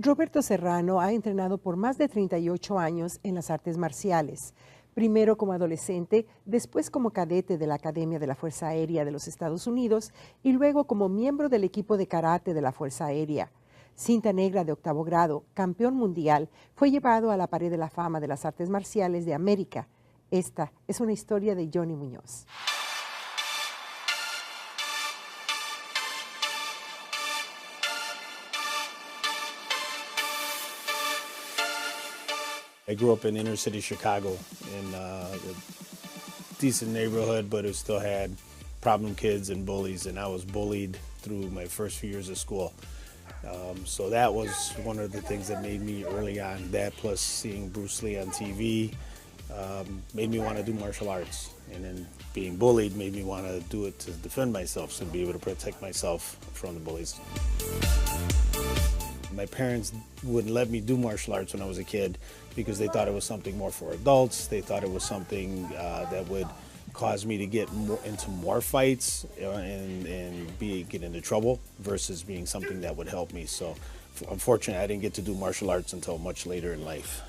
Roberto Serrano ha entrenado por más de 38 años en las artes marciales, primero como adolescente, después como cadete de la Academia de la Fuerza Aérea de los Estados Unidos y luego como miembro del equipo de karate de la Fuerza Aérea. Cinta negra de octavo grado, campeón mundial, fue llevado a la Pared de la Fama de las Artes Marciales de América. Esta es una historia de Johnny Muñoz. I grew up in inner city Chicago in a decent neighborhood, but it still had problem kids and bullies, and I was bullied through my first few years of school. So that was one of the things that made me early on, that plus seeing Bruce Lee on TV, made me want to do martial arts. And then being bullied made me want to do it to defend myself, so to be able to protect myself from the bullies. My parents wouldn't let me do martial arts when I was a kid because they thought it was something more for adults. They thought it was something that would cause me to get into more fights and get into trouble versus being something that would help me. So unfortunately, I didn't get to do martial arts until much later in life.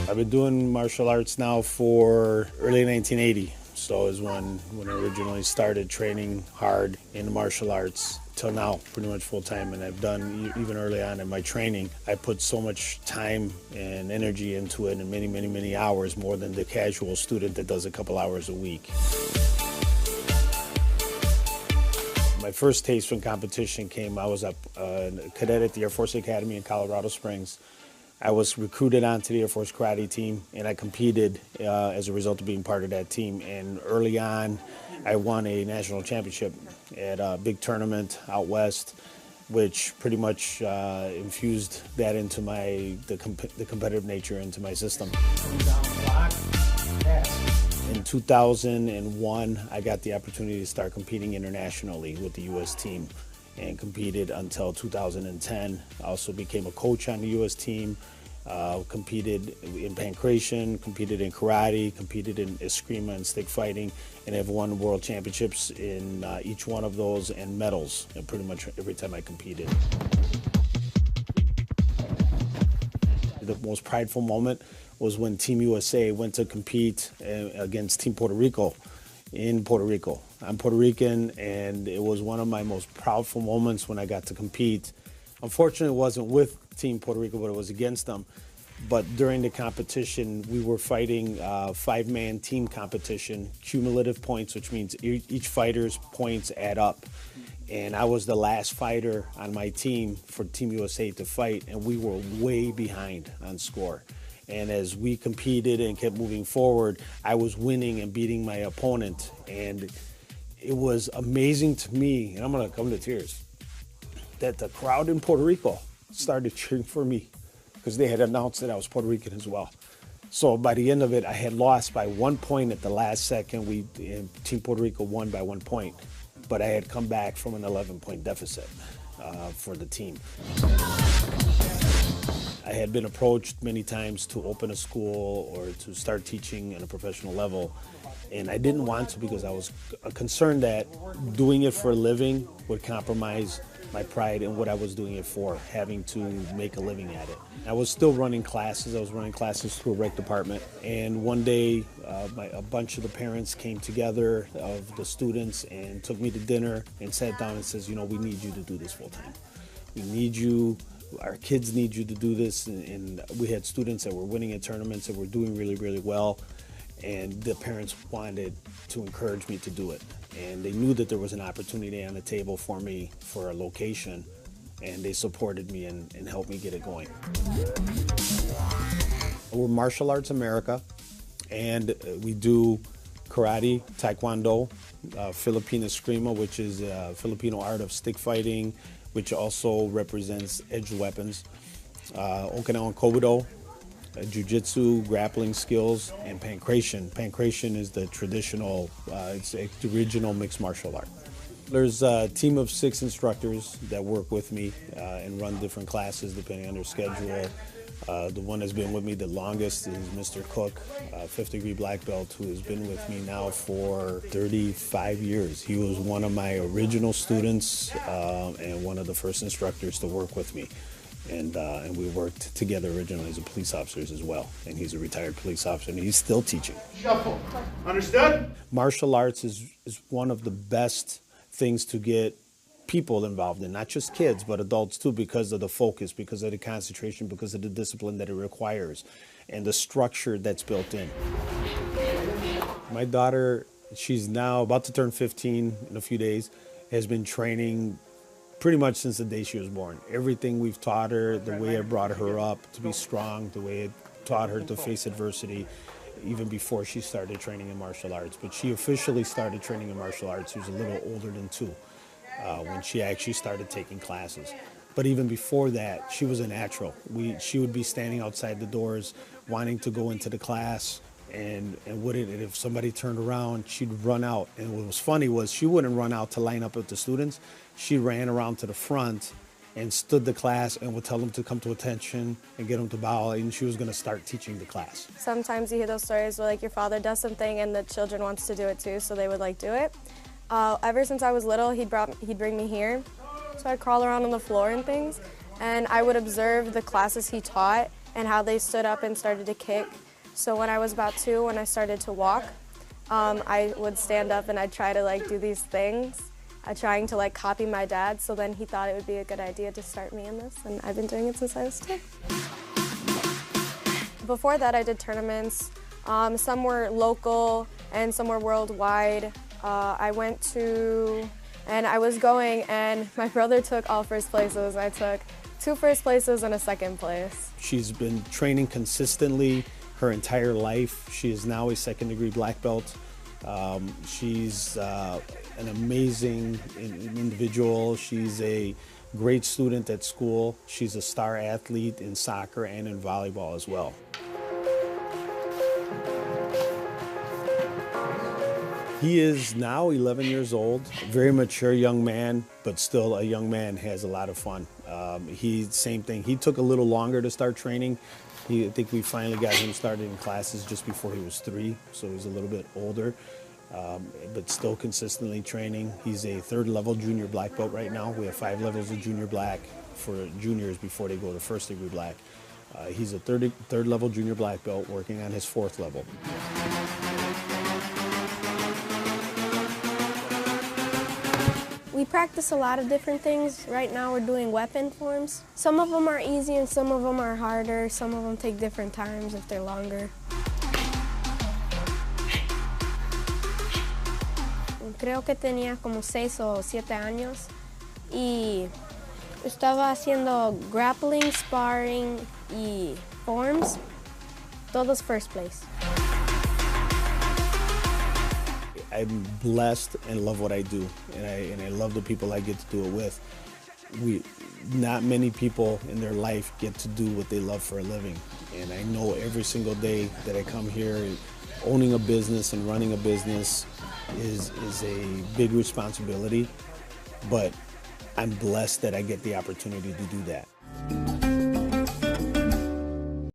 I've been doing martial arts now for early 1980. So is when I originally started training hard in the martial arts till now, pretty much full time. And I've done, even early on in my training, I put so much time and energy into it and many hours, more than the casual student that does a couple hours a week. My first taste from competition came, I was a cadet at the Air Force Academy in Colorado Springs. I was recruited onto the Air Force karate team, and I competed as a result of being part of that team. And early on, I won a national championship at a big tournament out west, which pretty much infused that into the competitive nature into my system. In 2001, I got the opportunity to start competing internationally with the U.S. team, and competed until 2010. I also became a coach on the U.S. team, competed in pancration, competed in karate, competed in eskrima and stick fighting, and have won world championships in each one of those and medals pretty much every time I competed. The most prideful moment was when Team USA went to compete against Team Puerto Rico in Puerto Rico. I'm Puerto Rican, and it was one of my most proudful moments when I got to compete. Unfortunately, it wasn't with Team Puerto Rico, but it was against them. But during the competition, we were fighting a five-man team competition, cumulative points, which means each fighter's points add up. And I was the last fighter on my team for Team USA to fight, and we were way behind on score. And as we competed and kept moving forward, I was winning and beating my opponent. And it was amazing to me, and I'm gonna come to tears, that the crowd in Puerto Rico started cheering for me because they had announced that I was Puerto Rican as well. So by the end of it, I had lost by 1 point at the last second. Team Puerto Rico won by 1 point, but I had come back from an 11-point deficit for the team. I had been approached many times to open a school or to start teaching at a professional level, and I didn't want to because I was concerned that doing it for a living would compromise my pride in what I was doing it for, having to make a living at it. I was still running classes. I was running classes through a rec department, and one day a bunch of the parents came together of the students and took me to dinner and sat down and says, you know, we need you to do this full time. We need you. Our kids need you to do this, and we had students that were winning at tournaments that were doing really well, and the parents wanted to encourage me to do it. And they knew that there was an opportunity on the table for me for a location, and they supported me and helped me get it going. We're Martial Arts America, and we do karate, taekwondo, Filipino eskrima, which is a Filipino art of stick fighting, which also represents edged weapons, Okinawan Kobudo, jiu-jitsu, grappling skills, and pancration. Pancration is the traditional, it's the original mixed martial art. There's a team of 6 instructors that work with me and run different classes depending on their schedule. The one that's been with me the longest is Mr. Cook, 5th-degree black belt, who has been with me now for 35 years. He was one of my original students and one of the first instructors to work with me. And we worked together originally as police officers as well. And he's a retired police officer, and he's still teaching. Shuffle. Understood? Martial arts is one of the best things to get people involved in, not just kids, but adults too, because of the focus, because of the concentration, because of the discipline that it requires, and the structure that's built in. My daughter, she's now about to turn 15 in a few days, has been training pretty much since the day she was born. Everything we've taught her, the way I brought her up to be strong, the way I taught her to face adversity, even before she started training in martial arts. But she officially started training in martial arts. She was a little older than 2 when she actually started taking classes. But even before that, she was a natural. She would be standing outside the doors wanting to go into the class, and if somebody turned around, she'd run out. And what was funny was she wouldn't run out to line up with the students. She ran around to the front and stood the class and would tell them to come to attention and get them to bow, and she was going to start teaching the class. Sometimes you hear those stories where like your father does something and the children wants to do it too, so they would like do it. Ever since I was little, he'd bring me here, so I'd crawl around on the floor and things, and I would observe the classes he taught and how they stood up and started to kick. So when I was about 2, when I started to walk, I would stand up and I'd try to like do these things, trying to like copy my dad. So then he thought it would be a good idea to start me in this, and I've been doing it since I was 2. Before that, I did tournaments. Some were local and some were worldwide. I went to, and I was going, and my brother took all first places. I took 2 first places and a 2nd place. She's been training consistently her entire life. She is now a 2nd-degree black belt. She's an amazing individual. She's a great student at school. She's a star athlete in soccer and in volleyball as well. He is now 11 years old, very mature young man, but still a young man, has a lot of fun. Same thing, he took a little longer to start training. I think we finally got him started in classes just before he was 3, so he's a little bit older, but still consistently training. He's a 3rd-level junior black belt right now. We have 5 levels of junior black for juniors before they go to 1st-degree black. He's a 3rd-level junior black belt working on his 4th level. We practice a lot of different things. Right now we're doing weapon forms. Some of them are easy and some of them are harder. Some of them take different times if they're longer. Creo que tenía como 6 o 7 años y estaba haciendo grappling, sparring y forms, todos first place. I'm blessed and love what I do, and I love the people I get to do it with. Not many people in their life get to do what they love for a living, and I know every single day that I come here, owning a business and running a business is a big responsibility, but I'm blessed that I get the opportunity to do that.